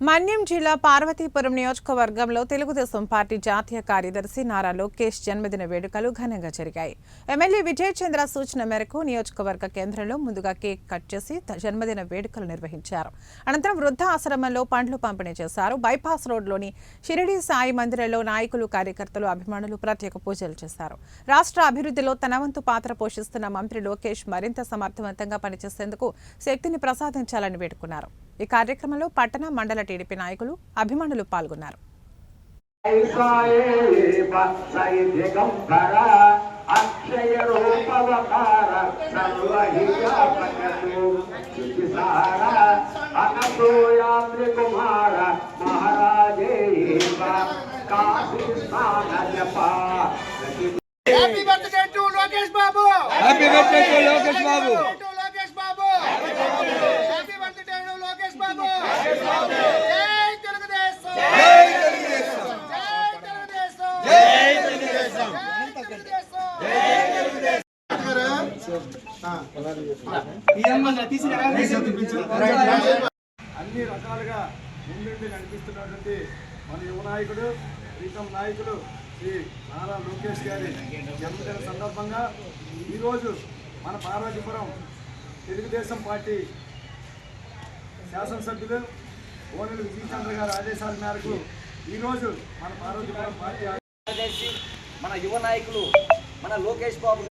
మన్యం జిల్లా పార్వతీపురం నియోజకవర్గంలో తెలుగుదేశం పార్టీ జాతీయ కార్యదర్శి నారా లోకేష్ జన్మదిన వేడుకలు ఘనంగా జరిగాయి. ఎమ్మెల్యే విజయ్ చంద్ర సూచన మేరకు నియోజకవర్గ కేంద్రంలో ముందుగా కేక్ కట్ చేసి జన్మదిన వేడుకలు నిర్వహించారు. అనంతరం వృద్ధ ఆశ్రమంలో పండ్లు పంపిణీ చేశారు. బైపాస్ రోడ్లోని షిరిడి సాయి మందిరంలో నాయకులు, కార్యకర్తలు, అభిమానులు ప్రత్యేక పూజలు చేశారు. రాష్ట్ర అభివృద్ధిలో తన వంతు పాత్ర పోషిస్తున్న మంత్రి లోకేష్ మరింత సమర్థవంతంగా పనిచేసేందుకు శక్తిని ప్రసాదించాలని వేడుకున్నారు. ఈ కార్యక్రమంలో పట్టణ, మండల టీడీపీ నాయకులు, అభిమానులు పాల్గొన్నారు. Happy birthday to Lokesh Babu! Happy birthday to Lokesh Babu! Lokesh Babu! Happy birthday to Lokesh Babu! Jai Telugudesam! Jai Telugudesam! Jai Telugudesam! Jai Telugudesam! అన్ని రకాలుగా ముందుండి నడిపిస్తున్నటువంటి మన యువ నాయకుడు, ప్రీతం నాయకుడు శ్రీ నారా లోకేష్ గారి జన్మదిన సందర్భంగా ఈరోజు మన పార్వతీపురం తెలుగుదేశం పార్టీ శాసనసభ్యులు ఓనెల విజయ్ చంద్ర గారి ఆదేశాల మేరకు ఈరోజు మన పార్వతీపురం పార్టీ మన యువ నాయకులు మన లోకేష్ బాబు